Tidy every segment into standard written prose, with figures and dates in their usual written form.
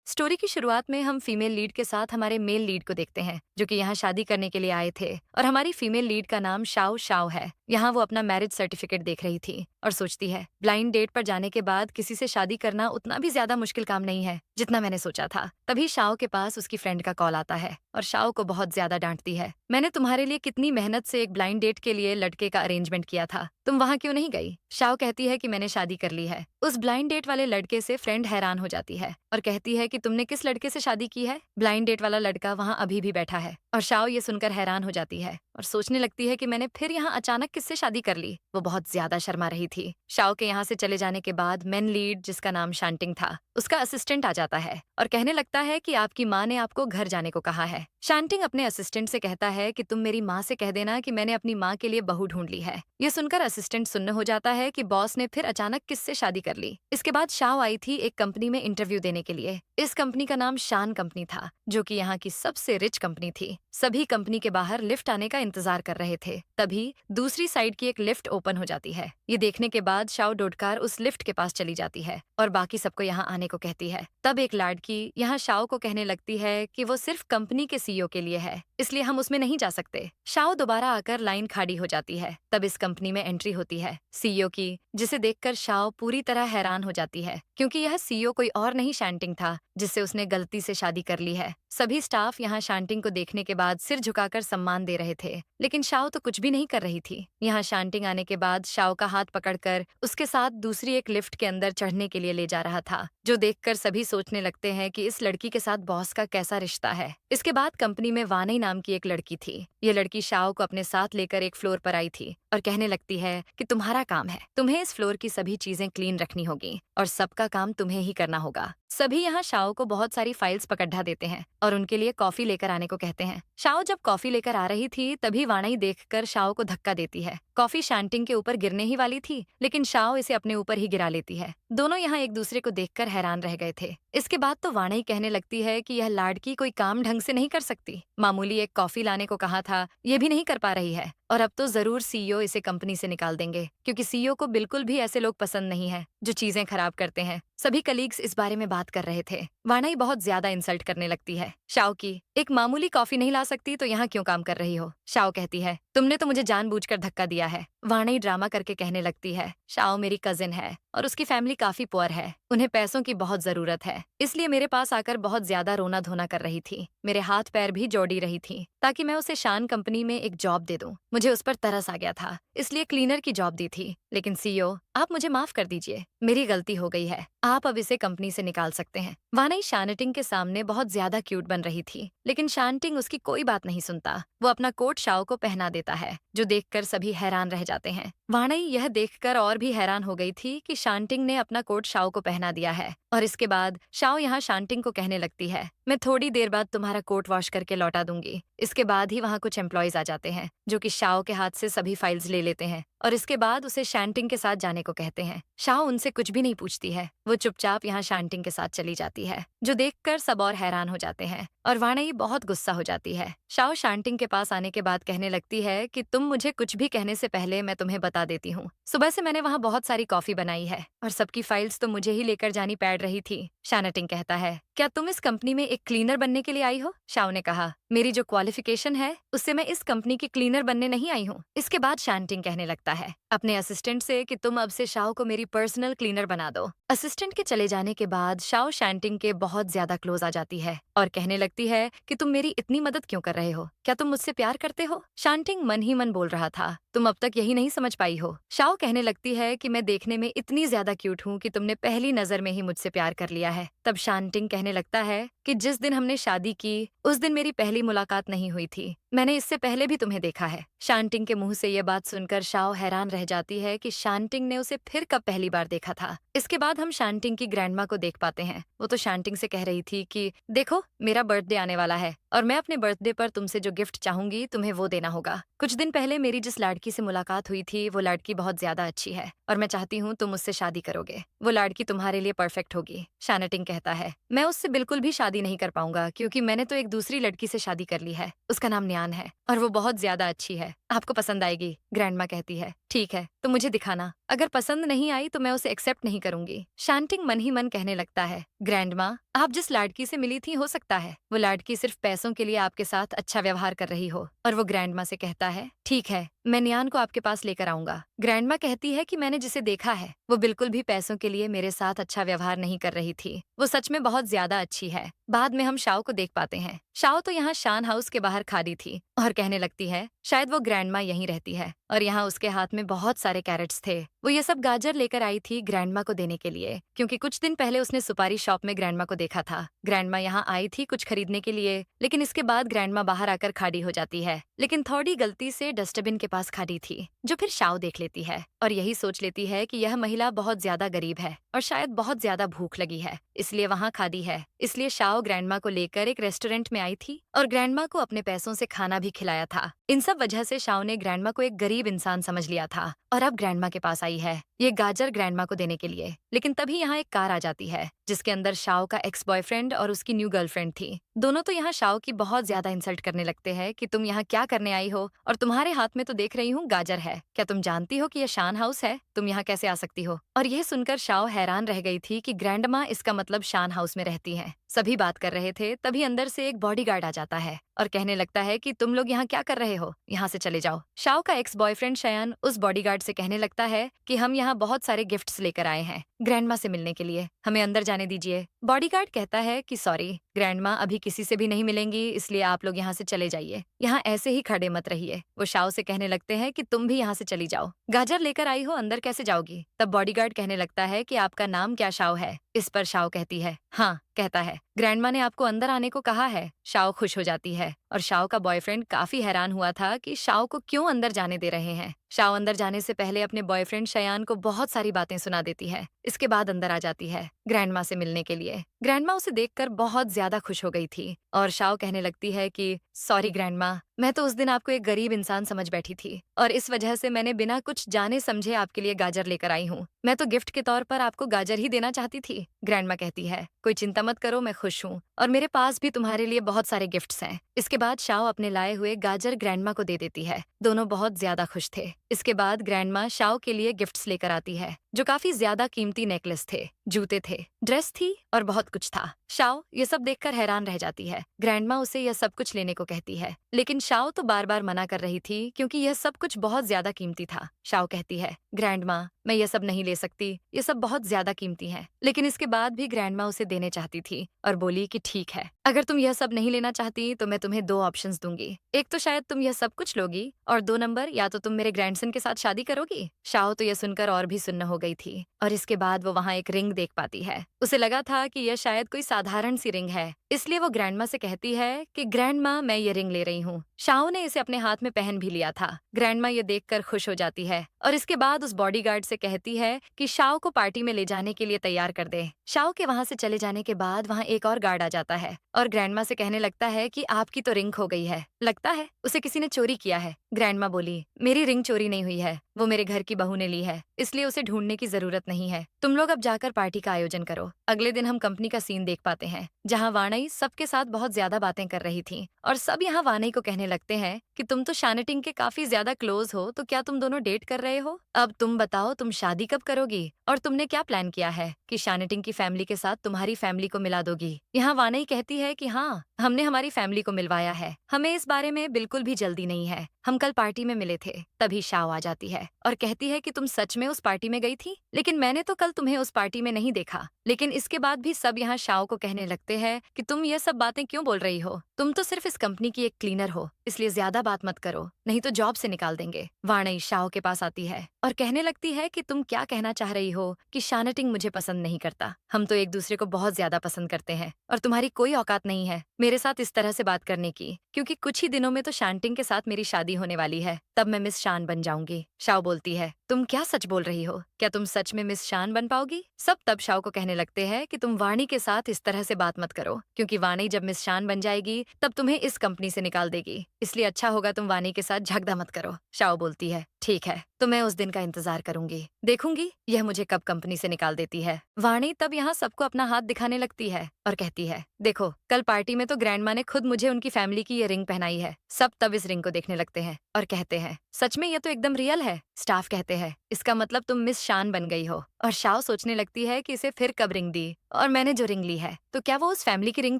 Story की शुरुआत में हम फीमेल लीड के साथ हमारे मेल लीड को देखते हैं, जो कि यहाँ शादी करने के लिए आए थे। और हमारी फीमेल लीड का नाम शाओ शाओ है। यहाँ वो अपना मैरिज सर्टिफिकेट देख रही थी और सोचती है, ब्लाइंड डेट पर जाने के बाद किसी से शादी करना उतना भी ज्यादा मुश्किल काम नहीं है जितना मैंने सोचा था। तभी शाओ के पास उसकी फ्रेंड का कॉल आता है और शाओ को बहुत ज्यादा डांटती है। मैंने तुम्हारे लिए कितनी मेहनत से एक ब्लाइंड डेट के लिए लड़के का अरेंजमेंट किया था, तुम वहाँ क्यों नहीं गई? शाओ कहती है कि मैंने शादी कर ली है। उस ब्लाइंड डेट वाले लड़के से फ्रेंड हैरान हो जाती है और कहती है कि तुमने किस लड़के से शादी की है? ब्लाइंड डेट वाला लड़का वहाँ अभी भी बैठा है। और शाओ ये सुनकर हैरान हो जाती है और सोचने लगती है कि मैंने फिर यहाँ अचानक किससे शादी कर ली। वो बहुत ज्यादा शर्मा रही थी। शाओ के यहाँ से चले जाने के बाद मेन लीड, जिसका नाम शांटिंग था, उसका असिस्टेंट आ जाता है और कहने लगता है कि आपकी माँ ने आपको घर जाने को कहा है। शांटिंग अपने असिस्टेंट से कहता है कि तुम मेरी माँ से कह देना कि मैंने अपनी माँ के लिए बहू ढूंढ ली है। ये सुनकर असिस्टेंट सुन्न हो जाता है कि बॉस ने फिर अचानक किससे शादी कर ली। इसके बाद शाओ आई थी एक कंपनी में इंटरव्यू देने के लिए। इस कंपनी का नाम शान कंपनी था, जो कि यहाँ की सबसे रिच कंपनी थी। सभी कंपनी के बाहर लिफ्ट आने का इंतजार कर रहे थे। तभी दूसरी साइड की एक लिफ्ट ओपन हो जाती है। ये देखने के बाद शाओ डोडकार उस लिफ्ट के पास चली जाती है और बाकी सबको यहाँ आने को कहती है। तब एक लड़की यहाँ शाओ को कहने लगती है कि वो सिर्फ कंपनी के सीईओ के लिए है, इसलिए हम उसमें नहीं जा सकते। शाओ दोबारा आकर लाइन खड़ी हो जाती है। तब इस कंपनी में एंट्री होती है सीईओ की, जिसे देखकर शाओ पूरी तरह हैरान हो जाती है, क्योंकि यह सीईओ कोई और नहीं शांटिंग था, जिससे उसने गलती से शादी कर ली है। सभी स्टाफ यहाँ शांटिंग को देखने के बाद सिर झुकाकर सम्मान दे रहे थे, लेकिन शाओ तो कुछ भी नहीं कर रही थी। यहाँ शांटिंग आने के बाद शाओ का हाथ पकड़कर उसके साथ दूसरी एक लिफ्ट के अंदर चढ़ने के लिए ले जा रहा था, जो देखकर सभी सोचने लगते हैं कि इस लड़की के साथ बॉस का कैसा रिश्ता है। इसके बाद कंपनी में वानई नाम की एक लड़की थी। ये लड़की शाओ को अपने साथ लेकर एक फ्लोर पर आई थी और कहने लगती है कि तुम्हारा काम है, तुम्हें इस फ्लोर की सभी चीजें क्लीन रखनी होगी और सबका काम तुम्हें ही करना होगा। सभी यहाँ शाओ को बहुत सारी फाइल्स पकड़ा देते हैं और उनके लिए कॉफी लेकर आने को कहते हैं। शाओ जब कॉफी लेकर आ रही थी, तभी वाणाई देखकर शाओ को धक्का देती है। कॉफी शांटिंग के ऊपर गिरने ही वाली थी, लेकिन शाओ इसे अपने ऊपर ही गिरा लेती है। दोनों यहाँ एक दूसरे को देखकर हैरान रह गए थे। इसके बाद तो वाणाई कहने लगती है कि यह लाड़की कोई काम ढंग से नहीं कर सकती। मामूली एक कॉफी लाने को कहा था, ये भी नहीं कर पा रही है, और अब तो जरूर सीईओ इसे कंपनी से निकाल देंगे, क्योंकि सीईओ को बिल्कुल भी ऐसे लोग पसंद नहीं है जो चीजें खराब करते हैं। सभी कलीग्स इस बारे में बात कर रहे थे। वाणाई बहुत ज्यादा इंसल्ट करने लगती है शाओ की। एक मामूली कॉफी नहीं ला सकती तो यहाँ क्यों काम कर रही हो? शाओ कहती है, तुमने तो मुझे जानबूझकर धक्का दिया है। वाणाई ड्रामा करके कहने लगती है, शाओ मेरी कजिन है और उसकी फैमिली काफी पुअर है, उन्हें पैसों की बहुत जरूरत है, इसलिए मेरे पास आकर बहुत ज्यादा रोना धोना कर रही थी। मेरे हाथ पैर भी जोड़ी रही थी ताकि मैं उसे शान कंपनी में एक जॉब दे दूं। मुझे उस पर तरस आ गया था, इसलिए क्लीनर की जॉब दी थी। लेकिन सीईओ, आप मुझे माफ कर दीजिए, मेरी गलती हो गई है, आप अब इसे कंपनी से निकाल सकते हैं। वाणाई शानटिंग के सामने बहुत ज्यादा क्यूट बन रही थी, लेकिन शानटिंग उसकी कोई बात नहीं सुनता। वो अपना कोट शाओ को पहना देता है, जो देखकर सभी हैरान रह जाते हैं। वाणाई यह देखकर और भी हैरान हो गई थी कि शांटिंग ने अपना कोट शाओ को पहना दिया है। और इसके बाद शाओ यहाँ शांटिंग को कहने लगती है, मैं थोड़ी देर बाद तुम्हारा कोट वॉश करके लौटा दूंगी। इसके बाद ही वहाँ कुछ एम्प्लॉयज आ जाते हैं, जो कि शाओ के हाथ से सभी फाइल्स ले लेते हैं और इसके बाद उसे शांटिंग के साथ जाने को कहते हैं। शाओ उनसे कुछ भी नहीं पूछती है, वो चुपचाप यहाँ शांटिंग के साथ चली जाती है, जो देखकर सब और हैरान हो जाते हैं और वाणाई बहुत गुस्सा हो जाती है। शाओ शांटिंग के पास आने के बाद कहने लगती है कि तुम मुझे कुछ भी कहने से पहले मैं तुम्हें बता देती हूँ, सुबह से मैंने वहाँ बहुत सारी कॉफी बनाई है और सबकी फाइल्स तो मुझे ही लेकर जानी पड़ रही थी। शानटिंग कहता है, क्या तुम इस कंपनी में एक क्लीनर बनने के लिए आई हो? शाओ ने कहा, मेरी जो क्वालिफिकेशन है उससे मैं इस कंपनी की क्लीनर बनने नहीं आई हूँ। इसके बाद शांटिंग कहने लगता है अपने असिस्टेंट से कि तुम अब से शाओ को मेरी पर्सनल क्लीनर बना दो। असिस्टेंट के चले जाने के बाद शाओ शांटिंग के बहुत ज्यादा क्लोज आ जाती है और कहने लगती है कि तुम मेरी इतनी मदद क्यों कर रहे हो? क्या तुम मुझसे प्यार करते हो? शांटिंग मन ही मन बोल रहा था, तुम अब तक यही नहीं समझ पाई हो। शाओ कहने लगती है कि मैं देखने में इतनी ज्यादा क्यूट हूँ कि तुमने पहली नजर में ही मुझसे प्यार कर लिया है। तब शांटिंग कहने लगता है कि जिस दिन हमने शादी की उस दिन मेरी पहली मुलाकात नहीं हुई थी, मैंने इससे पहले भी तुम्हें देखा है। शांटिंग के मुंह से यह बात सुनकर शाओ हैरान रह जाती है कि शांटिंग ने उसे फिर कब पहली बार देखा था। इसके बाद हम शांटिंग की ग्रैंडमा को देख पाते हैं। वो तो शांटिंग से कह रही थी कि देखो, मेरा बर्थडे आने वाला है और मैं अपने बर्थडे पर तुमसे जो गिफ्ट चाहूंगी तुम्हें वो देना होगा। कुछ दिन पहले मेरी जिस लड़की से मुलाकात हुई थी वो लड़की बहुत ज्यादा अच्छी है और मैं चाहती हूँ तुम उससे शादी करोगे। वो लड़की तुम्हारे लिए परफेक्ट होगी। शानटिंग कहता है, मैं उससे बिल्कुल भी शादी नहीं कर पाऊंगा, क्योंकि मैंने तो एक दूसरी लड़की से शादी कर ली है, उसका नाम शायान है और वो बहुत ज्यादा अच्छी है, आपको पसंद आएगी। ग्रैंडमा कहती है, ठीक है तो मुझे दिखाना, अगर पसंद नहीं आई तो मैं उसे एक्सेप्ट नहीं करूंगी। शांटिंग मन ही मन कहने लगता है, ग्रैंडमा आप जिस लड़की से मिली थी हो सकता है वो लड़की सिर्फ पैसों के लिए आपके साथ अच्छा व्यवहार कर रही हो। और वो ग्रैंडमा से कहता है, ठीक है मैं नियान को आपके पास लेकर आऊंगा। ग्रैंडमा कहती है कि मैंने जिसे देखा है वो बिल्कुल भी पैसों के लिए मेरे साथ अच्छा व्यवहार नहीं कर रही थी, वो सच में बहुत ज्यादा अच्छी है। बाद में हम शाओ को देख पाते हैं। शाओ तो यहाँ शान हाउस के बाहर खड़ी थी और कहने लगती है शायद वो ग्रैंडमा यहीं रहती है, और यहाँ उसके हाथ में बहुत सारे कैरेट्स थे। वो ये सब गाजर लेकर आई थी ग्रैंडमा को देने के लिए, क्योंकि कुछ दिन पहले उसने सुपारी शॉप में ग्रैंडमा को देखा था। ग्रैंडमा यहाँ आई थी कुछ खरीदने के लिए, लेकिन इसके बाद ग्रैंडमा बाहर आकर खड़ी हो जाती है, लेकिन थोड़ी गलती से डस्टबिन के पास खड़ी थी, जो फिर शाओ देख लेती है और यही सोच लेती है कि यह महिला बहुत ज्यादा गरीब है और शायद बहुत ज्यादा भूख लगी है, इसलिए वहाँ खड़ी है। इसलिए शाओ ग्रैंडमा को लेकर एक रेस्टोरेंट में आई थी और ग्रैंडमा को अपने पैसों से खाना भी खिलाया था। इन सब वजह से शाओ ने ग्रैंडमा को एक गरीब इंसान समझ लिया था और अब ग्रैंडमा के पास आई है ये गाजर ग्रैंडमा को देने के लिए। लेकिन तभी यहाँ एक कार आ जाती है जिसके अंदर शाओ का एक्स बॉयफ्रेंड और उसकी न्यू गर्लफ्रेंड थी। दोनों तो यहाँ शाओ की बहुत ज्यादा इंसल्ट करने लगते हैं कि तुम यहाँ क्या करने आई हो, और तुम्हारे हाथ में तो देख रही हूँ गाजर है, क्या तुम जानती हो कि यह शान हाउस है, तुम यहाँ कैसे आ सकती हो। और यह सुनकर शाओ हैरान रह गई थी कि ग्रैंडमा इसका मतलब शान हाउस में रहती हैं। सभी बात कर रहे थे तभी अंदर से एक बॉडीगार्ड आ जाता है और कहने लगता है कि तुम लोग यहाँ क्या कर रहे हो, यहाँ से चले जाओ। शाओ का एक्स बॉयफ्रेंड शयान उस बॉडीगार्ड से कहने लगता है कि हम यहाँ बहुत सारे गिफ्ट्स लेकर आए हैं ग्रैंडमा से मिलने के लिए, हमें अंदर जाने दीजिए। बॉडीगार्ड कहता है कि सॉरी ग्रैंडमा अभी किसी से भी नहीं मिलेंगी, इसलिए आप लोग यहाँ से चले जाइए, यहाँ ऐसे ही खड़े मत रहिए। वो शाओ से कहने लगते हैं कि तुम भी यहाँ से चली जाओ, गाजर लेकर आई हो अंदर कैसे जाओगी। तब बॉडीगार्ड कहने लगता है कि आपका नाम क्या शाओ है। इस पर शाओ कहती है हाँ, कहता है ग्रैंडमा ने आपको अंदर आने को कहा है। शाओ खुश हो जाती है और शाओ का बॉयफ्रेंड काफी हैरान हुआ था कि शाओ को क्यों अंदर जाने दे रहे हैं। शाओ अंदर जाने से पहले अपने बॉयफ्रेंड शयान को बहुत सारी बातें सुना देती है। इसके बाद अंदर आ जाती है ग्रैंडमा से मिलने के लिए। ग्रैंडमा उसे देखकर बहुत ज्यादा खुश हो गई थी और शाओ कहने लगती है कि सॉरी ग्रैंडमा, मैं तो उस दिन आपको एक गरीब इंसान समझ बैठी थी और इस वजह से मैंने बिना कुछ जाने समझे आपके लिए गाजर लेकर आई हूँ। मैं तो गिफ्ट के तौर पर आपको गाजर ही देना चाहती थी। ग्रैंडमा कहती है कोई चिंता मत करो, मैं खुश हूँ और मेरे पास भी तुम्हारे लिए बहुत सारे गिफ्ट्स हैं। इसके बाद शाओ अपने लाए हुए गाजर ग्रैंडमा को दे देती है। दोनों बहुत ज्यादा खुश थे। इसके बाद ग्रैंडमा शाओ के लिए गिफ्ट्स लेकर आती है, जो काफी ज्यादा कीमती नेकलेस थे, जूते थे, ड्रेस थी और बहुत कुछ था। शाओ ये सब देखकर हैरान रह जाती है। ग्रैंडमा उसे यह सब कुछ लेने को कहती है, लेकिन शाओ तो बार बार मना कर रही थी क्योंकि यह सब कुछ बहुत ज्यादा कीमती था। शाओ कहती है ग्रैंडमा मैं ये सब नहीं ले सकती, ये सब बहुत ज्यादा कीमती है। लेकिन इसके बाद भी ग्रैंडमा उसे देने चाहती थी और बोली कि ठीक है, अगर तुम यह सब नहीं लेना चाहती तो मैं तुम्हें 2 ऑप्शंस दूंगी, एक तो शायद तुम यह सब कुछ लोगी और 2 नंबर या तो तुम मेरे ग्रैंडसन के साथ शादी करोगी। शाओ तो यह सुनकर और भी सुन्न हो गई थी और इसके बाद वो वहाँ एक रिंग देख पाती है। उसे लगा था कि यह शायद कोई साधारण सी रिंग है, इसलिए वो ग्रैंडमा से कहती है कि ग्रैंडमा मैं ये रिंग ले रही हूँ। शाओ ने इसे अपने हाथ में पहन भी लिया था। ग्रैंडमा ये देखकर खुश हो जाती है और इसके बाद उस बॉडीगार्ड से कहती है कि शाओ को पार्टी में ले जाने के लिए तैयार कर दे। शाओ के वहाँ से चले जाने के बाद वहाँ एक और गार्ड आ जाता है और ग्रैंडमा से कहने लगता है कि आपकी तो रिंग खो गई है, लगता है उसे किसी ने चोरी किया है। ग्रैंडमा बोली मेरी रिंग चोरी नहीं हुई है, वो मेरे घर की बहू ने ली है, इसलिए उसे ढूंढने की जरूरत नहीं है। तुम लोग अब जाकर पार्टी का आयोजन करो। अगले दिन हम कंपनी का सीन देख पाते हैं जहाँ वानई सबके साथ बहुत ज्यादा बातें कर रही थी और सब यहाँ वानई को कहने लगते हैं कि तुम तो शानेटिंग के काफी ज्यादा क्लोज हो, तो क्या तुम दोनों डेट कर रहे हो? अब तुम बताओ तुम शादी कब करोगी और तुमने क्या प्लान किया है कि शानेटिंग की फैमिली के साथ तुम्हारी फैमिली को मिला दोगी। यहाँ वानई कहती है कि हाँ, हमने हमारी फैमिली को मिलवाया है, हमें इस बारे में बिल्कुल भी जल्दी नहीं है, हम कल पार्टी में मिले थे। तभी शाओ आ जाती है और कहती है कि तुम सच में उस पार्टी में गई थी, लेकिन मैंने तो कल तुम्हें उस पार्टी में नहीं देखा। लेकिन इसके बाद भी सब यहाँ शाओ को कहने लगते हैं कि तुम ये सब बातें क्यों बोल रही हो, तुम तो सिर्फ इस कंपनी की एक क्लीनर हो, इसलिए ज्यादा बात मत करो, नहीं तो जॉब से निकाल देंगे। वानई शाओ के पास आती है और कहने लगती है कि तुम क्या कहना चाह रही हो कि शानेटिंग मुझे पसंद नहीं करता, हम तो एक दूसरे को बहुत ज्यादा पसंद करते हैं और तुम्हारी कोई औकात नहीं है मेरे साथ इस तरह से बात करने की, क्योंकि कुछ ही दिनों में तो शांटिंग के साथ मेरी शादी होने वाली है, तब मैं मिस शान बन जाऊंगी। शाओ बोलती है तुम क्या सच बोल रही हो, क्या तुम सच में मिस शान बन पाओगी? सब तब शाओ को कहने लगते हैं कि तुम वाणी के साथ इस तरह से बात मत करो, क्योंकि वाणी जब मिस शान बन जाएगी तब तुम्हें इस कंपनी से निकाल देगी, इसलिए अच्छा होगा तुम वाणी के साथ झगड़ा मत करो। शाओ बोलती है, ठीक है, तो मैं उस दिन का इंतजार करूंगी, देखूंगी यह मुझे कब कंपनी से निकाल देती है। वाणी तब यहाँ सबको अपना हाथ दिखाने लगती है और कहती है, देखो कल पार्टी में तो ग्रैंडमा ने खुद मुझे उनकी फैमिली की ये रिंग पहनाई है। सब तब इस रिंग को देखने लगते हैं और कहते हैं, सच में ये तो एकदम रियल है। स्टाफ कहते हैं, इसका मतलब तुम मिस शान बन गई हो। और शाओ सोचने लगती है कि इसे फिर कब रिंग दी, और मैंने जो रिंग ली है तो क्या वो उस फैमिली की रिंग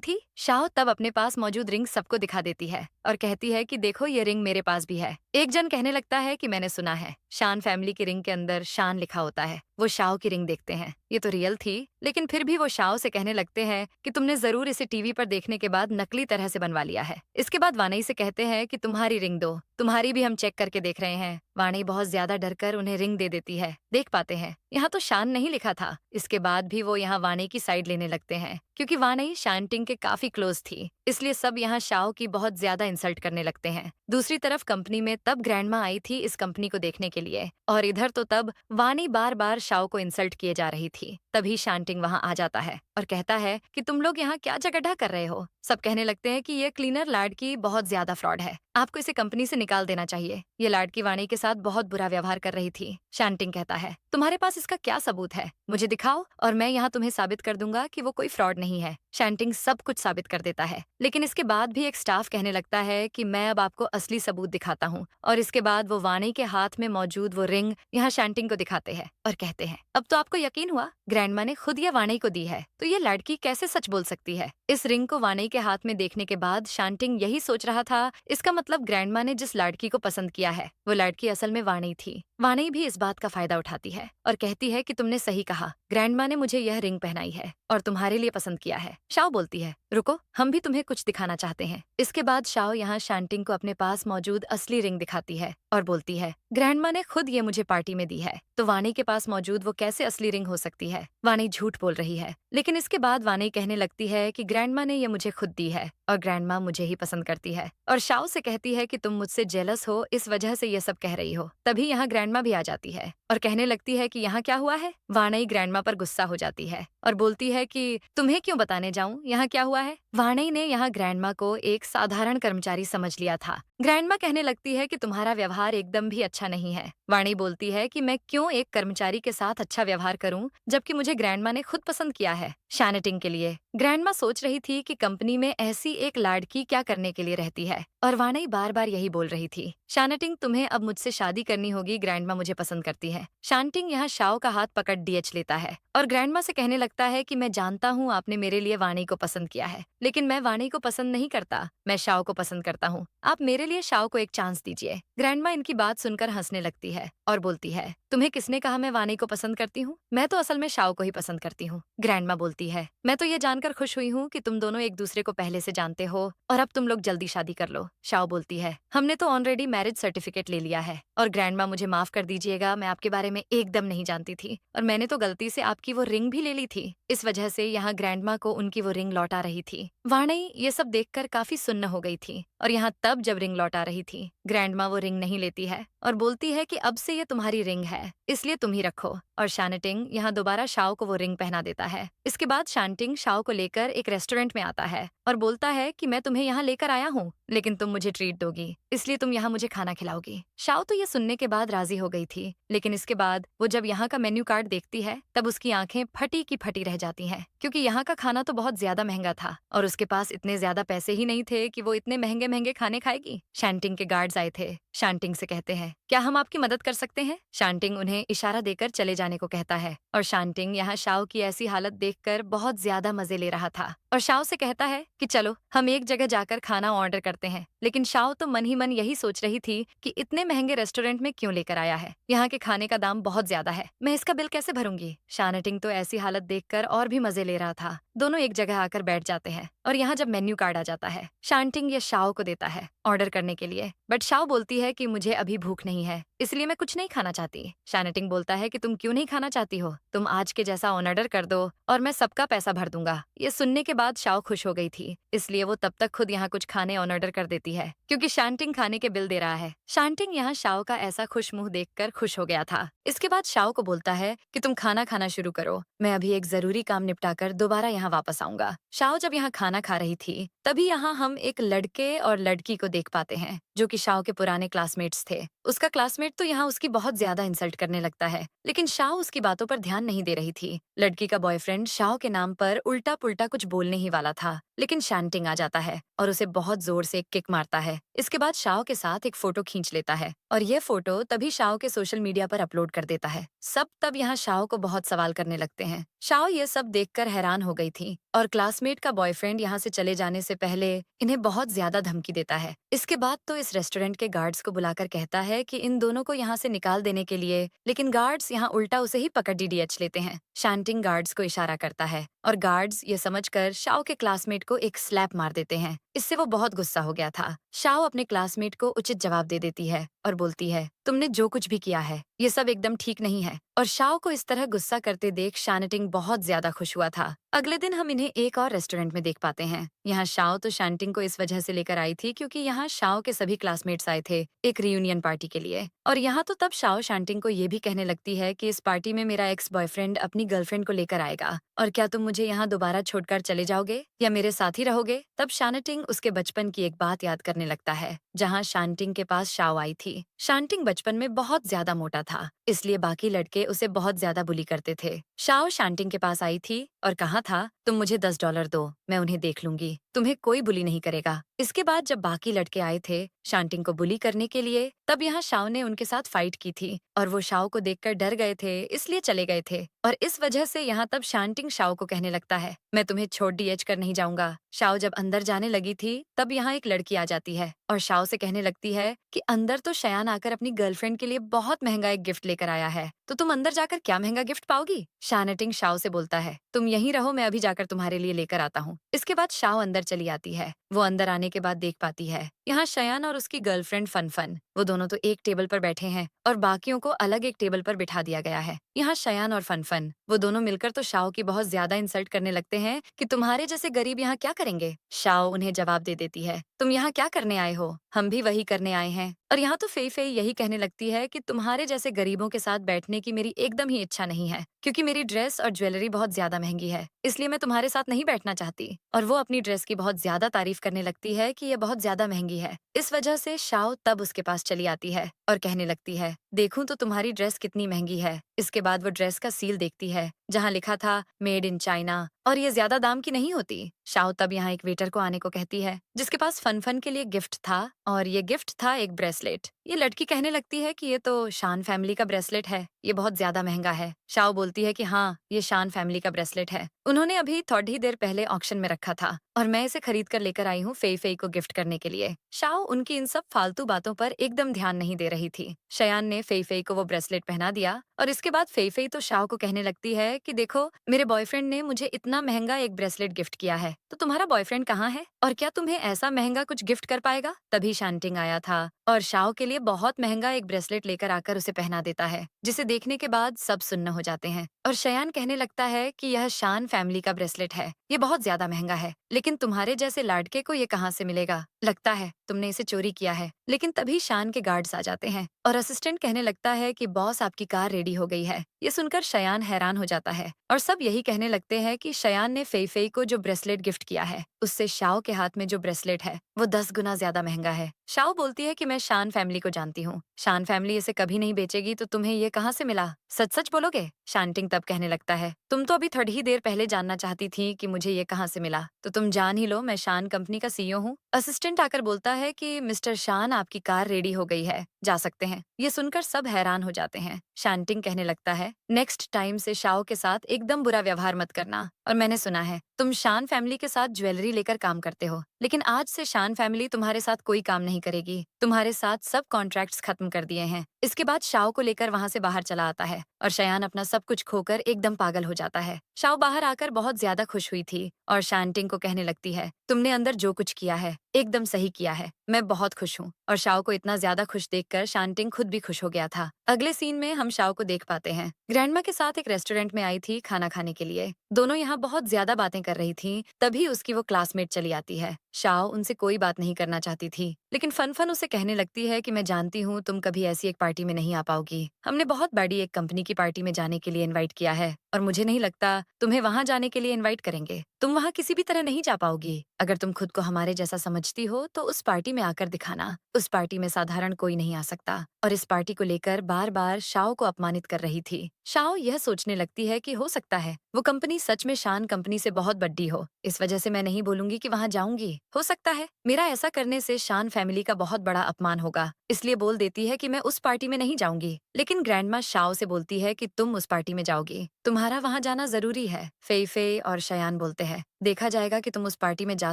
थी। शाओ तब अपने पास मौजूद रिंग सबको दिखा देती है और कहती है कि देखो ये रिंग मेरे पास भी है। एक जन कहने लगता है कि मैंने सुना है शान फैमिली की रिंग के अंदर शान लिखा होता है। वो शाओ की रिंग देखते हैं, ये तो रियल थी, लेकिन फिर भी वो शाओ से कहने लगते हैं कि तुमने जरूर इसे टीवी पर देखने के बाद नकली तरह से बनवा लिया है। इसके बाद वानई से कहते हैं कि तुम्हारी रिंग दो, तुम्हारी भी हम चेक करके देख रहे हैं। वाणी बहुत ज्यादा डरकर उन्हें रिंग दे देती है। देख पाते हैं यहाँ तो शान नहीं लिखा था। इसके बाद भी वो यहाँ वाणी की साइड लेने लगते हैं, क्योंकि वाणी शांटिंग के काफी क्लोज थी, इसलिए सब यहाँ शाओ की बहुत ज्यादा इंसल्ट करने लगते हैं। दूसरी तरफ कंपनी में तब ग्रैंडमा आई थी इस कंपनी को देखने के लिए, और इधर तो तब वाणी बार बार शाओ को इंसल्ट किए जा रही थी। तभी शांटिंग वहाँ आ जाता है और कहता है कि तुम लोग यहाँ क्या झगड़ा कर रहे हो। सब कहने लगते हैं कि ये क्लीनर लाडकी बहुत ज्यादा फ्रॉड है, आपको इसे कंपनी से निकाल देना चाहिए। ये लाडकी वाणी के साथ बहुत बुरा व्यवहार कर रही थी। शांटिंग कहता है, तुम्हारे पास इसका क्या सबूत है, मुझे दिखाओ और मैं यहाँ तुम्हें साबित कर दूंगा कि वो कोई फ्रॉड नहीं है। शांटिंग सब कुछ साबित कर देता है, लेकिन इसके बाद भी एक स्टाफ कहने लगता है कि मैं अब आपको असली सबूत दिखाता हूँ। और इसके बाद वो वाणी के हाथ में मौजूद वो रिंग यहाँ शांटिंग को दिखाते हैं और कहते हैं, अब तो आपको यकीन हुआ ग्रैंडमा ने खुद ये वाणी को दी है, तो ये लड़की कैसे सच बोल सकती है। इस रिंग को वाणी के हाथ में देखने के बाद शांटिंग यही सोच रहा था, इसका मतलब ग्रैंडमा ने जिस लड़की को पसंद किया है वो लड़की असल में वाणी थी। वाणी भी इस बात का फायदा उठाती है और कहती है कि तुमने सही कहा, ग्रैंडमा ने मुझे यह रिंग पहनाई है और तुम्हारे लिए पसंद किया है। शाओ बोलती है, रुको, हम भी तुम्हें कुछ दिखाना चाहते हैं। इसके बाद शाओ यहाँ शांटिंग को अपने पास मौजूद असली रिंग दिखाती है और बोलती है, ग्रैंडमा ने खुद ये मुझे पार्टी में दी है, तो वाणी के पास मौजूद वो कैसे असली रिंग हो सकती है। वाणी झूठ बोल रही है, लेकिन इसके बाद वाणी कहने लगती है कि ग्रैंडमा ने ये मुझे खुद दी है और ग्रैंडमा मुझे ही पसंद करती है। और शाओ से कहती है कि तुम मुझसे जेलस हो, इस वजह से ये सब कह रही हो। तभी यहाँ ग्रैंडमा भी आ जाती है और कहने लगती है कि यहाँ क्या हुआ है। वाणी ग्रैंडमा पर गुस्सा हो जाती है और बोलती है कि तुम्हें क्यों बताने जाऊं यहाँ क्या हुआ है। वाणी ने यहाँ ग्रैंडमा को एक साधारण कर्मचारी समझ लिया था। ग्रैंडमा कहने लगती है कि तुम्हारा व्यवहार एकदम भी अच्छा नहीं है। वाणी बोलती है कि मैं क्यों एक कर्मचारी के साथ अच्छा व्यवहार करूं, जबकि मुझे ग्रैंडमा ने खुद पसंद किया है शानेटिंग के लिए। ग्रैंडमा सोच रही थी कि कंपनी में ऐसी एक लाड़की क्या करने के लिए रहती है, और वाणी बार बार यही बोल रही थी, शानेटिंग तुम्हें अब मुझसे शादी करनी होगी, ग्रैंडमा मुझे पसंद करती है। शांटिंग यहाँ शाओ का हाथ पकड़ डीएच लेता है और ग्रैंडमा से कहने लगता है कि मैं जानता हूँ आपने मेरे लिए वाणी को पसंद किया है, लेकिन मैं वाणी को पसंद नहीं करता, मैं शाओ को पसंद करता हूँ। आप मेरे लिए शाओ को एक चांस दीजिए। ग्रैंडमा इनकी बात सुनकर हंसने लगती है और बोलती है, तुम्हें किसने कहा मैं वाणी को पसंद करती हूँ, मैं तो असल में शाओ को ही पसंद करती हूँ। ग्रैंडमा बोलती है, मैं तो ये जानकर खुश हुई हूँ कि तुम दोनों एक दूसरे को पहले से जानते हो और अब तुम लोग जल्दी शादी कर लो। शाओ बोलती है, हमने तो ऑलरेडी मैरिज सर्टिफिकेट ले लिया है। और ग्रैंडमा मुझे माफ कर दीजिएगा, मैं आपके बारे में एकदम नहीं जानती थी और मैंने तो गलती से आपकी वो रिंग भी ले ली थी। इस वजह से यहाँ ग्रैंडमा को उनकी वो रिंग लौटा रही थी। वाणी ये सब देखकर काफी सुन्न हो गई थी और यहाँ तब जब रिंग लौटा रही थी, ग्रैंडमा वो रिंग नहीं लेती है और बोलती है कि अब से ये तुम्हारी रिंग है, इसलिए तुम ही रखो। और शानेटिंग यहाँ दोबारा शाओ को वो रिंग पहना देता है। इसके बाद शांटिंग शाओ को लेकर एक रेस्टोरेंट में आता है और बोलता है कि मैं तुम्हें यहाँ लेकर आया हूँ, लेकिन तुम मुझे ट्रीट दोगी, इसलिए तुम यहाँ मुझे खाना खिलाओगी। शाओ तो ये सुनने के बाद राजी हो गई थी, लेकिन इसके बाद वो जब यहाँ का मेन्यू कार्ड देखती है तब उसकी आंखें फटी की फटी रह जाती हैं, क्योंकि यहाँ का खाना तो बहुत ज्यादा महंगा था और उसके पास इतने ज्यादा पैसे ही नहीं थे कि वो इतने महंगे महंगे खाने खाएगी। शांटिंग के गार्ड्स आए थे। शांटिंग से कहते हैं, क्या हम आपकी मदद कर सकते हैं। शांटिंग उन्हें इशारा देकर चले जाने को कहता है और शांटिंग यहाँ शाओ की ऐसी हालत देखकर बहुत ज्यादा मजे ले रहा था और शाओ से कहता है कि चलो हम एक जगह जाकर खाना ऑर्डर करते हैं। लेकिन शाओ तो मन ही मन यही सोच रही थी कि इतने महंगे रेस्टोरेंट में क्यों लेकर आया है, यहाँ के खाने का दाम बहुत ज्यादा है, मैं इसका बिल कैसे भरूंगी। शानेटिंग तो ऐसी हालत देखकर और भी मजे ले रहा था। दोनों एक जगह आकर बैठ जाते हैं और यहाँ जब मेन्यू कार्ड आ जाता है, शांटिंग ये शाओ को देता है ऑर्डर करने के लिए, बट शाओ बोलती है कि मुझे अभी भूख नहीं है, इसलिए मैं कुछ नहीं खाना चाहती। शानेटिंग बोलता है कि तुम क्यों नहीं खाना चाहती हो, तुम आज के जैसा ऑर्डर कर दो और मैं सबका पैसा भर दूंगा। ये सुनने के बाद शाओ खुश हो गई थी, इसलिए वो तब तक खुद यहाँ कुछ खाने ऑर्डर कर देती है, क्योंकि शांटिंग खाने के बिल दे रहा है। शांटिंग यहाँ शाओ का ऐसा खुश मुंह देखकर खुश हो गया था। इसके बाद शाओ को बोलता है कि तुम खाना खाना शुरू करो, मैं अभी एक जरूरी काम निपटाकर दोबारा यहाँ वापस आऊंगा। शाओ जब यहाँ खाना खा रही थी तभी यहाँ हम एक लड़के और लड़की को देख पाते हैं जो कि शाओ के पुराने क्लासमेट्स थे। उसका क्लासमेट तो यहाँ उसकी बहुत ज्यादा इंसल्ट करने लगता है, लेकिन शाओ उसकी बातों पर ध्यान नहीं दे रही थी। लड़की का बॉयफ्रेंड शाओ के नाम पर उल्टा पुल्टा कुछ बोलने ही वाला था, लेकिन शांटिंग आ जाता है और उसे बहुत जोर से एक किक मारता है। इसके बाद शाओ के साथ एक फोटो खींच लेता है और ये फोटो तभी शाओ के सोशल मीडिया पर अपलोड कर देता है। सब तब यहाँ शाओ को बहुत सवाल करने लगते हैं। शाओ ये सब देखकर हैरान हो गई थी और क्लासमेट का बॉयफ्रेंड यहाँ से चले जाने से पहले इन्हें बहुत ज्यादा धमकी देता है। इसके बाद तो इस रेस्टोरेंट के गार्ड्स को बुलाकर कहता है कि इन दोनों को यहाँ से निकाल देने के लिए, लेकिन गार्ड्स यहाँ उल्टा उसे ही पकड़ डीडीएच लेते हैं। शांटिंग गार्ड्स को इशारा करता है और गार्ड्स ये समझकर शाओ के क्लासमेट को एक स्लैप मार देते हैं। इससे वो बहुत गुस्सा हो गया था। शाओ अपने क्लासमेट को उचित जवाब दे देती है और बोलती है, तुमने जो कुछ भी किया है ये सब एकदम ठीक नहीं है। और शाओ को इस तरह गुस्सा करते देख शांटिंग बहुत ज्यादा खुश हुआ था। अगले दिन हम इन्हें एक और रेस्टोरेंट में देख पाते हैं। यहाँ शाओ तो शांटिंग को इस वजह से लेकर आई थी क्योंकि यहाँ शाओ के सभी क्लासमेट्स आए थे एक रियूनियन पार्टी के लिए। और यहाँ तो तब शाओ शांटिंग को ये भी कहने लगती है कि इस पार्टी में मेरा एक्स बॉयफ्रेंड अपनी गर्लफ्रेंड को लेकर आएगा और क्या तुम मुझे यहाँ दोबारा छोड़कर चले जाओगे या मेरे साथ ही रहोगे। तब शांटिंग उसके बचपन की एक बात याद करने लगता है जहाँ शांटिंग के पास शाओ आई थी। शांटिंग बचपन में बहुत ज्यादा मोटा था, इसलिए बाकी लड़के उसे बहुत ज्यादा बुली करते थे। शाओ शांटिंग के पास आई थी और कहा था, तुम मुझे $10 दो, मैं उन्हें देख लूंगी, तुम्हें कोई बुली नहीं करेगा। इसके बाद जब बाकी लड़के आए थे शांटिंग को बुली करने के लिए, तब यहाँ शाओ ने उनके साथ फाइट की थी और वो शाओ को देखकर डर गए थे, इसलिए चले गए थे। और इस वजह से यहाँ तब शांटिंग शाओ को कहने लगता है, मैं तुम्हें छोड़ डीएच कर नहीं जाऊंगा। शाओ जब अंदर जाने लगी थी तब यहाँ एक लड़की आ जाती है और शाओ से कहने लगती है कि अंदर तो शयान आकर अपनी गर्लफ्रेंड के लिए बहुत महंगा एक गिफ्ट लेकर आया है, तो तुम अंदर जाकर क्या महंगा गिफ्ट पाओगी। शांटिंग शाओ से बोलता है, तुम यहीं रहो, मैं अभी जाकर तुम्हारे लिए लेकर आता हूँ। इसके बाद शाओ अंदर चली आती है। वो अंदर आने के बाद देख पाती है यहाँ शयान और उसकी गर्लफ्रेंड फन वो दोनों तो एक टेबल पर बैठे हैं और बाकियों को अलग एक टेबल पर बिठा दिया गया है। यहाँ शयान और फन वो दोनों मिलकर तो शाओ की बहुत ज्यादा इंसल्ट करने लगते हैं कि तुम्हारे जैसे गरीब यहाँ क्या करेंगे। शाओ उन्हें जवाब दे देती है, तुम यहाँ क्या करने आए हो, हम भी वही करने आए हैं। और यहाँ तो फेई यही कहने लगती है कि तुम्हारे जैसे गरीबों के साथ बैठने की मेरी एकदम ही इच्छा नहीं है, क्योंकि मेरी ड्रेस और ज्वेलरी बहुत ज्यादा महंगी है, इसलिए मैं तुम्हारे साथ नहीं बैठना चाहती। और वो अपनी ड्रेस की बहुत ज्यादा तारीफ करने लगती है कि ये बहुत ज्यादा महंगी है। इस वजह से शाओ तब उसके पास चली आती है और कहने लगती है, देखूं तो तुम्हारी ड्रेस कितनी महंगी है। इसके बाद वो ड्रेस का सील देखती है जहाँ लिखा था मेड इन चाइना और ये ज्यादा दाम की नहीं होती। शाओ तब यहाँ एक वेटर को आने को कहती है जिसके पास फन के लिए गिफ्ट था और ये गिफ्ट था एक ब्रेसलेट। ये लड़की कहने लगती है कि ये तो शान फैमिली का ब्रेसलेट है, ये बहुत ज्यादा महंगा है। शाओ बोलती है कि हाँ, ये शान फैमिली का ब्रेसलेट है, उन्होंने अभी थोड़ी देर पहले ऑक्शन में रखा था और मैं इसे खरीद कर लेकर आई हूँ फेई को गिफ्ट करने के लिए। शाओ उनकी इन सब फालतू बातों पर एकदम ध्यान नहीं दे रही थी। शयान ने फेई को वो ब्रेसलेट पहना दिया और इसके बाद फेई तो शाओ को कहने लगती है कि देखो, मेरे बॉयफ्रेंड ने मुझे इतना महंगा एक ब्रेसलेट गिफ्ट किया है, तो तुम्हारा बॉयफ्रेंड कहाँ है और क्या तुम्हें ऐसा महंगा कुछ गिफ्ट कर पाएगा। तभी शांटिंग आया था और शाओ के लिए बहुत महंगा एक ब्रेसलेट लेकर आकर उसे पहना देता है, जिसे देखने के बाद सब सुन्न हो जाते हैं। और शयान कहने लगता है कि यह शान फैमिली का ब्रेसलेट है, ये बहुत ज्यादा महंगा है, लेकिन तुम्हारे जैसे लाडके को ये कहाँ से मिलेगा, लगता है तुमने इसे चोरी किया है। लेकिन तभी शान के गार्ड्स आ जाते हैं और असिस्टेंट कहने लगता है कि बॉस आपकी कार रेडी हो गई है। ये सुनकर शयान हैरान हो जाता है और सब यही कहने लगते हैं कि शयान ने फेई को जो ब्रेसलेट गिफ्ट किया है उससे शाओ के हाथ में जो ब्रेसलेट है वो 10 गुना ज्यादा महंगा है। शाओ बोलती है कि मैं शान फैमिली को जानती हूँ, शान फैमिली इसे कभी नहीं बेचेगी, तो तुम्हें ये कहाँ से मिला, सच सच बोलोगे। शांटिंग तब कहने लगता है, तुम तो अभी थोड़ी ही देर पहले जानना चाहती थी कि मुझे ये कहाँ से मिला, तो तुम जान ही लो, मैं शान कंपनी का सीईओ हूँ। असिस्टेंट आकर बोलता है कि मिस्टर शान, आपकी कार रेडी हो गई है, जा सकते हैं। ये सुनकर सब हैरान हो जाते हैं। शांटिंग कहने लगता है, नेक्स्ट टाइम से शाओ के साथ एकदम बुरा व्यवहार मत करना। और मैंने सुना है तुम शान फैमिली के साथ ज्वेलरी लेकर काम करते हो, लेकिन आज से शान फैमिली तुम्हारे साथ कोई काम नहीं करेगी, तुम्हारे साथ सब कॉन्ट्रैक्ट्स खत्म कर दिए हैं। इसके बाद शाओ को लेकर वहाँ से बाहर चला आता है और शयान अपना सब कुछ खोकर एकदम पागल हो जाता है। शाओ बाहर आकर बहुत ज्यादा खुश हुई थी और शांटिंग को कहने लगती है, तुमने अंदर जो कुछ किया है एकदम सही किया है, मैं बहुत खुश हूँ। और शाओ को इतना ज्यादा खुश देखकर शांटिंग खुद भी खुश हो गया था। अगले सीन में हम शाओ को देख पाते हैं ग्रैंडमा के साथ एक रेस्टोरेंट में आई थी खाना खाने के लिए। दोनों यहाँ बहुत ज्यादा बातें कर रही थी, तभी उसकी वो क्लासमेट चली आती है। शाओ उनसे कोई बात नहीं करना चाहती थी, लेकिन फन उसे कहने लगती है कि मैं जानती हूँ तुम कभी ऐसी एक पार्टी में नहीं आ पाओगी, हमने बहुत बड़ी एक कंपनी की पार्टी में जाने के लिए इनवाइट किया है और मुझे नहीं लगता तुम्हें वहाँ जाने के लिए इनवाइट करेंगे। तुम वहाँ किसी भी तरह नहीं जा पाओगी। अगर तुम खुद को हमारे जैसा समझती हो तो उस पार्टी में आकर दिखाना। उस पार्टी में साधारण कोई नहीं आ सकता। और इस पार्टी को लेकर बार बार शाओ को अपमानित कर रही थी। शाओ यह सोचने लगती है कि हो सकता है वो कंपनी सच में शान कंपनी से बहुत बड़ी हो, इस वजह से मैं नहीं बोलूंगी कि वहाँ जाऊंगी। हो सकता है मेरा ऐसा करने से शान फैमिली का बहुत बड़ा अपमान होगा, इसलिए बोल देती है कि मैं उस पार्टी में नहीं जाऊंगी। लेकिन ग्रैंडमा शाओ से बोलती है कि तुम उस पार्टी में जाओगी, तुम्हारा वहाँ जाना जरूरी है। फेई फेई और शयान बोलते हैं देखा जाएगा कि तुम उस पार्टी में जा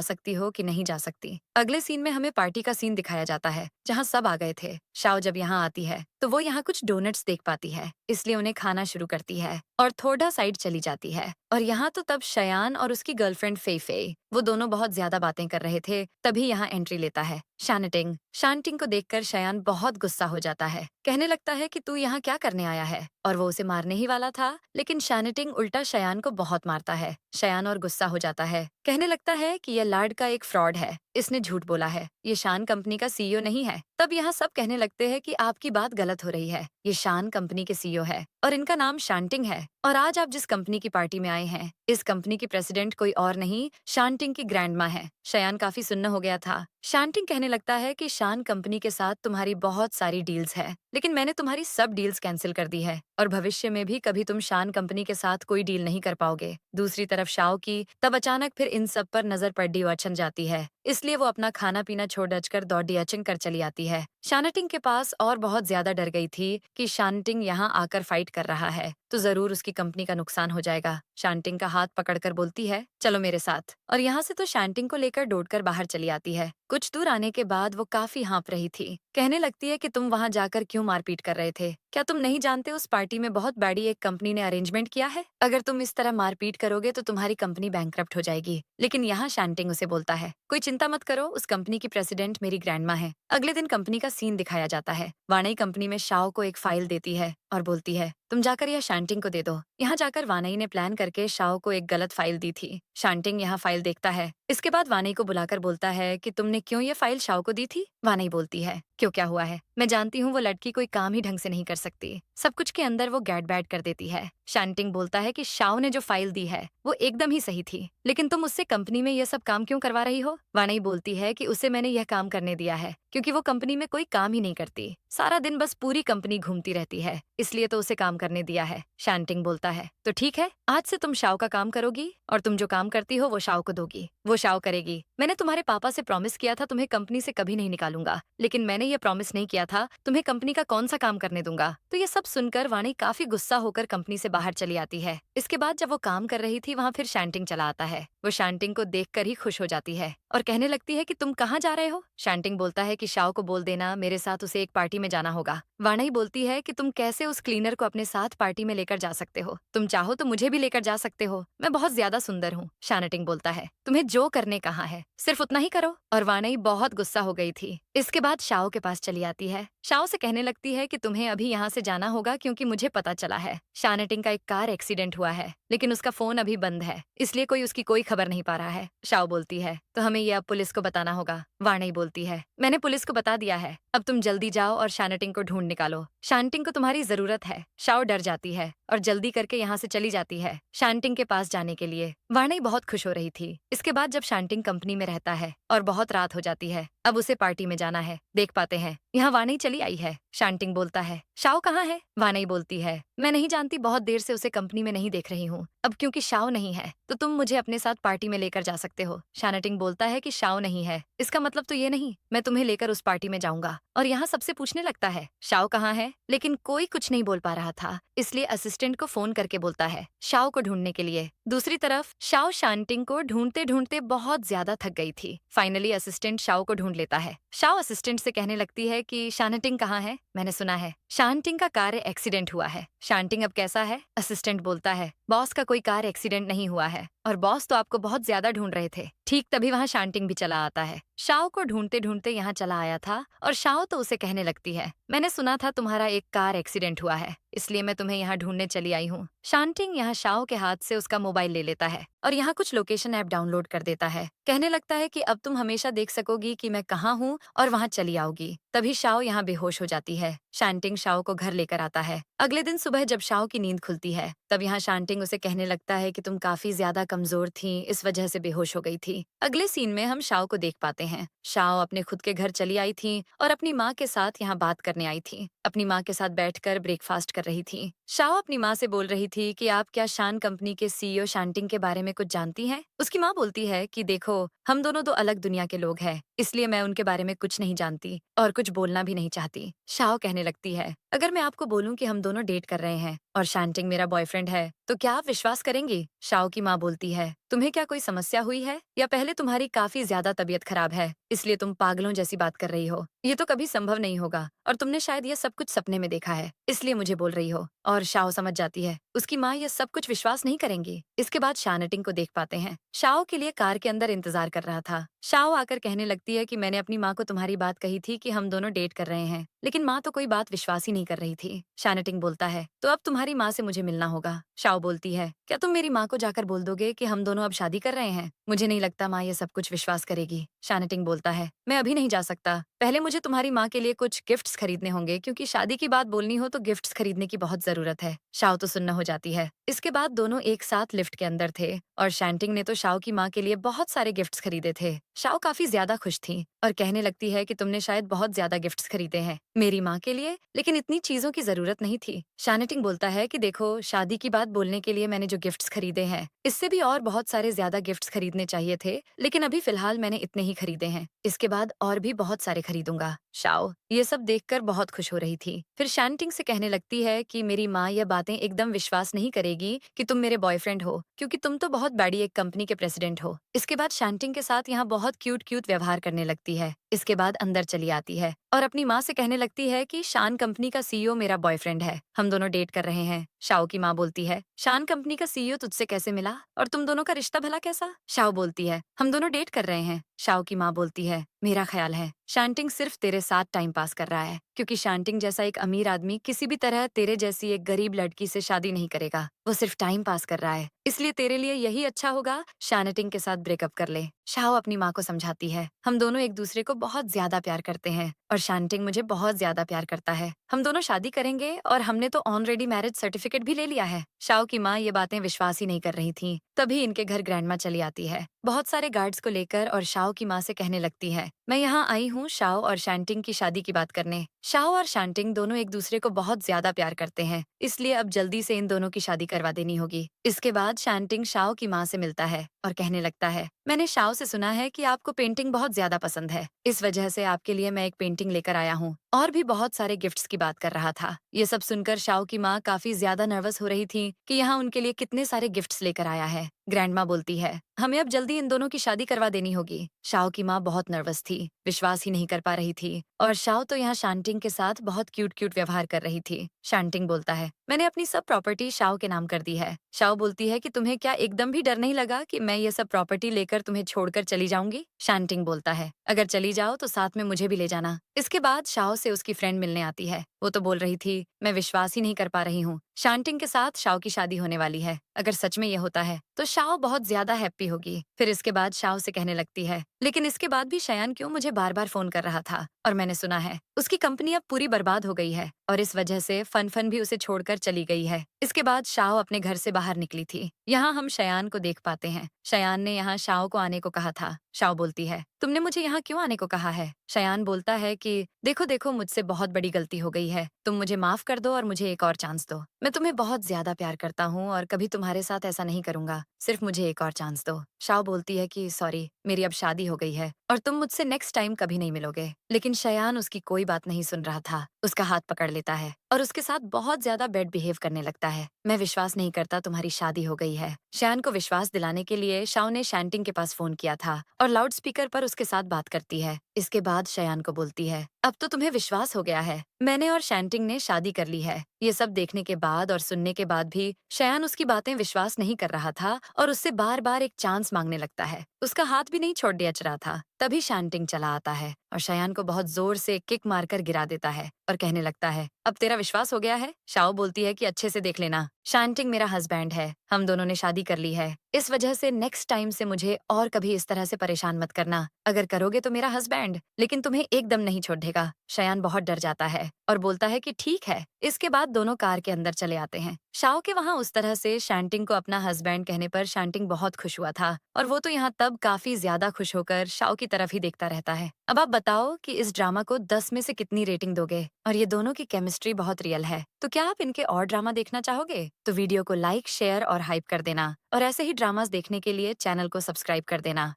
सकती हो कि नहीं जा सकती। अगले सीन में हमें पार्टी का सीन दिखाया जाता है जहाँ सब आ गए थे। शाओ जब यहाँ आती है तो वो यहाँ कुछ डोनट्स देख पाती है, इसलिए उन्हें खाना शुरू करती है और थोड़ा साइड चली जाती है। और यहाँ तो तब शयान और उसकी गर्लफ्रेंड फेई फेई वो दोनों बहुत ज्यादा बातें कर रहे थे, तभी यहाँ एंट्री लेता है शानटिंग। शानटिंग को देखकर शयान बहुत गुस्सा हो जाता है, कहने लगता है कि तू यहाँ क्या करने आया है, और वो उसे मारने ही वाला था। लेकिन शानटिंग उल्टा शयान को बहुत मारता है। शयान और गुस्सा हो जाता है, कहने लगता है कि यह लार्ड का एक फ्रॉड है, इसने झूठ बोला है, ये शान कंपनी का सीईओ नहीं है। तब यहाँ सब कहने लगते हैं कि आपकी बात गलत हो रही है, ये शान कंपनी के सीईओ है और इनका नाम शानटिंग है। और आज आप जिस कंपनी की पार्टी में आए हैं, इस कंपनी की प्रेसिडेंट कोई और नहीं शानटिंग की ग्रैंडमा है। शयान काफी सुन्न हो गया था। शानटिंग कहने लगता है कि शान कंपनी के साथ तुम्हारी बहुत सारी डील्स है, लेकिन मैंने तुम्हारी सब डील्स कैंसिल कर दी है और भविष्य में भी कभी तुम शान कंपनी के साथ कोई डील नहीं कर पाओगे। दूसरी तरफ शाओ की तब अचानक फिर इन सब पर नजर पड़ डिओचन जाती है, इसलिए वो अपना खाना पीना छोड़ कर दौड़ डिओचन कर चली आती है। शानटिंग के पास और बहुत ज्यादा डर गई थी कि शानटिंग यहाँ आकर फाइट कर रहा है तो जरूर उसकी कंपनी का नुकसान हो जाएगा। शानटिंग का हाथ पकड़कर बोलती है चलो मेरे साथ, और यहाँ से तो शानटिंग को लेकर दौड़कर बाहर चली आती है। कुछ दूर आने के बाद वो काफी हाँफ रही थी, कहने लगती है कि तुम वहाँ जाकर क्यों मारपीट कर रहे थे, क्या तुम नहीं जानते उस पार्टी में बहुत बड़ी एक कंपनी ने अरेंजमेंट किया है, अगर तुम इस तरह मारपीट करोगे तो तुम्हारी कंपनी बैंकरप्ट हो जाएगी। लेकिन यहाँ शानटिंग उसे बोलता है कोई चिंता मत करो, उस कंपनी की प्रेसिडेंट मेरी ग्रैंडमा है। अगले दिन कंपनी का सीन दिखाया जाता है। वानई कंपनी में शाओ को एक फाइल देती है और बोलती है तुम जाकर यह शानटिंग को दे दो। यहाँ जाकर वानई ने प्लान करके शाओ को एक गलत फाइल दी थी। शानटिंग यहाँ फाइल देखता है, इसके बाद वानई को बुलाकर बोलता है कि तुमने क्यों ये फाइल शाओ को दी थी। वानई बोलती है क्यों क्या हुआ है, मैं जानती हूँ वो लड़की कोई काम ही ढंग से नहीं कर सकती, सब कुछ के अंदर वो गैट बैट कर देती है। शानटिंग बोलता है कि शाओ ने जो फाइल दी है वो एकदम ही सही थी, लेकिन तुम उससे कंपनी में यह सब काम क्यों करवा रही हो। वानई बोलती है कि उसे मैंने यह काम करने दिया है क्योंकि वो कंपनी में कोई काम ही नहीं करती, सारा दिन बस पूरी कंपनी घूमती रहती है, इसलिए तो उसे काम करने दिया है। शानटिंग बोलता है तो ठीक है, आज से तुम शाओ का काम करोगी और तुम जो काम करती हो वो शाओ को दोगी, वो शाओ करेगी। मैंने तुम्हारे पापा से प्रॉमिस किया था तुम्हें कंपनी से कभी नहीं निकालूंगा, लेकिन मैंने ये प्रॉमिस नहीं किया था तुम्हें कंपनी का कौन सा काम करने दूंगा। तो ये सब सुनकर वाणी काफी गुस्सा होकर कंपनी से बाहर चली आती है। इसके बाद जब वो काम कर रही थी वहाँ फिर शानटिंग चला आता है। वो शानटिंग को देखकर ही खुश हो जाती है और कहने लगती है कि तुम कहाँ जा रहे हो। शानटिंग बोलता है कि शाओ को बोल देना मेरे साथ उसे एक पार्टी में जाना होगा। वाणी बोलती है कि तुम कैसे उस क्लीनर को अपने साथ पार्टी में लेकर जा सकते हो, तुम चाहो तो मुझे भी लेकर जा सकते हो, मैं बहुत ज्यादा सुंदर हूँ। शानटिंग बोलता है तुम्हें जो करने कहा है सिर्फ उतना ही करो, और वाणी बहुत गुस्सा हो गई थी। इसके बाद शाओ के पास चली आती है। शाओ से कहने लगती है कि तुम्हें अभी यहाँ से जाना होगा क्योंकि मुझे पता चला है शानटिंग का एक कार एक्सीडेंट हुआ है, लेकिन उसका फोन अभी बंद है, इसलिए कोई उसकी कोई खबर नहीं पा रहा है। शाओ बोलती है तो हमें ये अब पुलिस को बताना होगा। वाणी बोलती है मैंने पुलिस को बता दिया है, अब तुम जल्दी जाओ और शानटिंग को ढूंढ निकालो, शानटिंग को तुम्हारी जरूरत है। शाओ डर जाती है और जल्दी करके यहाँ से चली जाती है शानटिंग के पास जाने के लिए। वाणी बहुत खुश हो रही थी। इसके बाद जब शानटिंग कंपनी में रहता है और बहुत रात हो जाती है, अब उसे पार्टी में जाना है। देख पाते हैं यहाँ वाणी चली आई है। शानटिंग बोलता है शाओ कहाँ है। वाणी बोलती है मैं नहीं जानती, बहुत देर से उसे कंपनी में नहीं देख रही हूँ, अब क्योंकि शाओ नहीं है तो तुम मुझे अपने साथ पार्टी में लेकर जा सकते हो। शानटिंग बोलता है कि शाओ नहीं है इसका मतलब तो ये नहीं मैं तुम्हें लेकर उस पार्टी में जाऊंगा। और यहाँ सबसे पूछने लगता है शाओ कहाँ है, लेकिन कोई कुछ नहीं बोल पा रहा था, इसलिए असिस्टेंट को फोन करके बोलता है शाओ को ढूंढने के लिए। दूसरी तरफ शाओ शानटिंग को ढूंढते ढूंढते बहुत ज्यादा थक गई थी। फाइनली असिस्टेंट शाओ को ढूंढ लेता है। शाओ असिस्टेंट से कहने लगती है कि शानटिंग कहाँ है, मैंने सुना है शानटिंग का कार एक्सीडेंट हुआ है। शानटिंग अब कैसा है। असिस्टेंट बोलता है बॉस का कोई कार एक्सीडेंट नहीं हुआ है और बॉस तो आपको बहुत ज्यादा ढूंढ रहे थे। ठीक तभी वहां शांटिंग भी चला आता है। शाओ को ढूंढते ढूंढते यहाँ चला आया था और शाओ तो उसे कहने लगती है, मैंने सुना था तुम्हारा एक कार एक्सीडेंट हुआ है, इसलिए मैं तुम्हें यहाँ ढूंढने चली आई हूँ। शांटिंग यहाँ शाओ के हाथ से उसका मोबाइल ले लेता है और यहाँ कुछ लोकेशन ऐप डाउनलोड कर देता है। कहने लगता है कि अब तुम हमेशा देख सकोगी कि मैं कहाँ हूँ और वहाँ चली आओगी। तभी शाओ यहाँ बेहोश हो जाती है। शांटिंग शाओ को घर लेकर आता है। अगले दिन सुबह जब शाओ की नींद खुलती है तब यहाँ शांटिंग उसे कहने लगता है कि तुम काफी ज्यादा कमजोर थी, इस वजह से बेहोश हो गई थी। अगले सीन में हम शाओ को देख पाते हैं। शाओ अपने खुद के घर चली आई थी और अपनी माँ के साथ यहाँ बात करने आई थी। अपनी माँ के साथ बैठकर ब्रेकफास्ट कर रही थी। शाओ अपनी माँ से बोल रही थी कि आप क्या शान कंपनी के सीईओ शांटिंग के बारे में कुछ जानती हैं? उसकी माँ बोलती है कि देखो, हम दोनों दो अलग दुनिया के लोग हैं, इसलिए मैं उनके बारे में कुछ नहीं जानती और कुछ बोलना भी नहीं चाहती। शाओ कहने लगती है, अगर मैं आपको बोलूं कि हम दोनों डेट कर रहे हैं और शांटिंग मेरा बॉयफ्रेंड है तो क्या आप विश्वास करेंगी? शाओ की माँ बोलती है, तुम्हें क्या कोई समस्या हुई है या पहले तुम्हारी काफी ज्यादा तबीयत खराब है इसलिए तुम पागलों जैसी बात कर रही हो? ये तो कभी संभव नहीं होगा और तुमने शायद ये सब कुछ सपने में देखा है, इसलिए मुझे बोल रही हो। और शाओ समझ जाती है उसकी माँ ये सब कुछ विश्वास नहीं करेंगी। इसके बाद शानटिंग को देख पाते हैं। शाओ के लिए कार के अंदर इंतजार कर रहा था। शाओ आकर कहने लगती है कि मैंने अपनी माँ को तुम्हारी बात कही थी कि हम दोनों डेट कर रहे हैं, लेकिन माँ तो कोई बात विश्वास ही नहीं कर रही थी। शानटिंग बोलता है, तो अब तुम्हारी माँ से मुझे मिलना होगा। शाओ बोलती है, क्या तुम मेरी माँ को जाकर बोल दोगे कि हम दोनों अब शादी कर रहे हैं? मुझे नहीं लगता माँ ये सब कुछ विश्वास करेगी। शानटिंग बोलता है, मैं अभी नहीं जा सकता, पहले मुझे तुम्हारी माँ के लिए कुछ गिफ्ट्स खरीदने होंगे, क्योंकि शादी की बात बोलनी हो तो गिफ्ट्स खरीदने की बहुत जरूरत है। शाओ तो सुन्न हो जाती है। इसके बाद दोनों एक साथ लिफ्ट के अंदर थे और शांटिंग ने तो शाओ की माँ के लिए बहुत सारे गिफ्ट्स खरीदे थे। शाओ काफी ज्यादा खुश थी और कहने लगती है कि तुमने शायद बहुत ज्यादा गिफ्ट्स खरीदे हैं मेरी माँ के लिए, लेकिन इतनी चीजों की जरूरत नहीं थी। शानटिंग बोलता है कि देखो, शादी की बात बोलने के लिए मैंने जो गिफ्ट्स खरीदे हैं, इससे भी और बहुत सारे ज्यादा गिफ्ट्स खरीदने चाहिए थे, लेकिन अभी फिलहाल मैंने इतने ही खरीदे हैं, इसके बाद और भी बहुत सारे खरीदूंगा। शाओ ये सब देखकर बहुत खुश हो रही थी। फिर शांटिंग से कहने लगती है कि मेरी माँ ये बातें एकदम विश्वास नहीं करेगी कि तुम मेरे बॉयफ्रेंड हो, क्योंकि तुम तो बहुत बड़ी एक कंपनी के प्रेसिडेंट हो। इसके बाद शांटिंग के साथ यहाँ बहुत क्यूट क्यूट व्यवहार करने लगती है। इसके बाद अंदर चली आती है और अपनी माँ से कहने लगती है कि शान कंपनी का सीईओ मेरा बॉयफ्रेंड है, हम दोनों डेट कर रहे हैं। शाओ की माँ बोलती है, शान कंपनी का सीईओ तुझसे कैसे मिला और तुम दोनों का रिश्ता भला कैसा? शाओ बोलती है, हम दोनों डेट कर रहे हैं। शाओ की माँ बोलती है, मेरा ख्याल है शांटिंग सिर्फ तेरे साथ टाइम पास कर रहा है, क्योंकि शांटिंग जैसा एक अमीर आदमी किसी भी तरह तेरे जैसी एक गरीब लड़की से शादी नहीं करेगा, वो सिर्फ टाइम पास कर रहा है, इसलिए तेरे लिए यही अच्छा होगा शानटिंग के साथ ब्रेकअप कर ले। शाओ अपनी माँ को समझाती है, हम दोनों एक दूसरे को बहुत ज्यादा प्यार करते हैं और शांटिंग मुझे बहुत ज्यादा प्यार करता है, हम दोनों शादी करेंगे और हमने तो ऑलरेडी मैरिज सर्टिफिकेट भी ले लिया है। शाओ की माँ ये बातें विश्वास ही नहीं कर रही थी। तभी इनके घर ग्रैंडमा चली आती है बहुत सारे गार्ड्स को लेकर और शाओ की माँ से कहने लगती है, मैं यहाँ आई हूँ शाओ और शांटिंग की शादी की बात करने। शाओ और शांटिंग दोनों एक दूसरे को बहुत ज्यादा प्यार करते हैं, इसलिए अब जल्दी से इन दोनों की शादी करवा देनी होगी। इसके बाद शांटिंग शाओ की माँ से मिलता है और कहने लगता है, मैंने शाओ से सुना है कि आपको पेंटिंग बहुत ज्यादा पसंद है, इस वजह से आपके लिए मैं एक पेंटिंग लेकर आया हूँ, और भी बहुत सारे गिफ्ट्स की बात कर रहा था। ये सब सुनकर शाओ की माँ काफी ज्यादा नर्वस हो रही थी कि यहाँ उनके लिए कितने सारे गिफ्ट्स लेकर आया है। ग्रैंडमा बोलती है, हमें अब जल्दी इन दोनों की शादी करवा देनी होगी। शाओ की माँ बहुत नर्वस थी, विश्वास ही नहीं कर पा रही थी और शाओ तो यहाँ शांटिंग के साथ बहुत क्यूट क्यूट व्यवहार कर रही थी। शांटिंग बोलता है, मैंने अपनी सब प्रॉपर्टी शाओ के नाम कर दी है। शाओ बोलती है कि तुम्हें क्या एकदम भी डर नहीं लगा कि मैं ये सब प्रॉपर्टी लेकर तुम्हें छोड़कर चली जाऊंगी? शांटिंग बोलता है, अगर चली जाओ तो साथ में मुझे भी ले जाना। इसके बाद शाओ से उसकी फ्रेंड मिलने आती है। वो तो बोल रही थी, मैं विश्वास ही नहीं कर पा रही हूँ, शांटिंग के साथ शाओ की शादी होने वाली है, अगर सच में ये होता है तो शाओ बहुत ज्यादा हैप्पी होगी। फिर इसके बाद शाओ से कहने लगती है, लेकिन इसके बाद भी शयान क्यों मुझे बार बार फोन कर रहा था, और मैंने सुना है उसकी कंपनी अब पूरी बर्बाद हो गई है और इस वजह से फन फन भी उसे छोड़कर चली गई है। इसके बाद शाओ अपने घर से बाहर निकली थी। यहाँ हम शयान को देख पाते हैं। शयान ने यहाँ शाओ को आने को कहा था। शाओ बोलती है, तुमने मुझे यहाँ क्यों आने को कहा है? शयान बोलता है कि देखो देखो, मुझसे बहुत बड़ी गलती हो गई है, तुम मुझे माफ कर दो और मुझे एक और चांस दो। मैं तुम्हें बहुत ज्यादा प्यार करता हूँ और कभी तुम्हारे साथ ऐसा नहीं करूंगा, सिर्फ मुझे एक और चांस दो। शाओ बोलती है कि सॉरी, मेरी अब शादी हो गई है और तुम मुझसे नेक्स्ट टाइम कभी नहीं मिलोगे। लेकिन शयान उसकी कोई बात नहीं सुन रहा था, उसका हाथ पकड़ लेता है और उसके साथ बहुत ज्यादा बैड बिहेव करने लगता है। मैं विश्वास नहीं करता तुम्हारी शादी हो गई है। शयान को विश्वास दिलाने के लिए शाओ ने शैंटिंग के पास फोन किया था और लाउड स्पीकर पर उसके साथ बात करती है। इसके बाद शयान को बोलती है, अब तो तुम्हें विश्वास हो गया है, मैंने और शैंटिंग ने शादी कर ली है। ये सब देखने के बाद और सुनने के बाद भी शयान उसकी बातें विश्वास नहीं कर रहा था और उससे बार बार एक चांस मांगने लगता है। उसका हाथ भी नहीं छोड़ने अच रहा था। तभी शैंटिंग चला आता है और शयान को बहुत जोर से किक मारकर गिरा देता है और कहने लगता है, अब तेरा विश्वास हो गया है? शाओ बोलती है कि अच्छे से देख लेना, शैंटिंग मेरा हस्बैंड है, हम दोनों ने शादी कर ली है। इस वजह से नेक्स्ट टाइम से मुझे और कभी इस तरह से परेशान मत करना। अगर करोगे तो मेरा हस्बैंड लेकिन तुम्हें एकदम नहीं छोड़ देगा। शयान बहुत डर जाता है और बोलता है कि ठीक है। इसके बाद दोनों कार के अंदर चले आते हैं। शाओ के वहाँ उस तरह से शैंटिंग को अपना हस्बैंड कहने पर शैंटिंग बहुत खुश हुआ था और वो तो यहाँ तब काफी ज्यादा खुश होकर शाओ की तरफ ही देखता रहता है। अब आप बताओ कि इस ड्रामा को 10 में से कितनी रेटिंग दोगे? और ये दोनों की केमिस्ट्री बहुत रियल है, तो क्या आप इनके और ड्रामा देखना चाहोगे? तो वीडियो को लाइक, शेयर और हाइप कर देना और ऐसे ही ड्रामास देखने के लिए चैनल को सब्सक्राइब कर देना।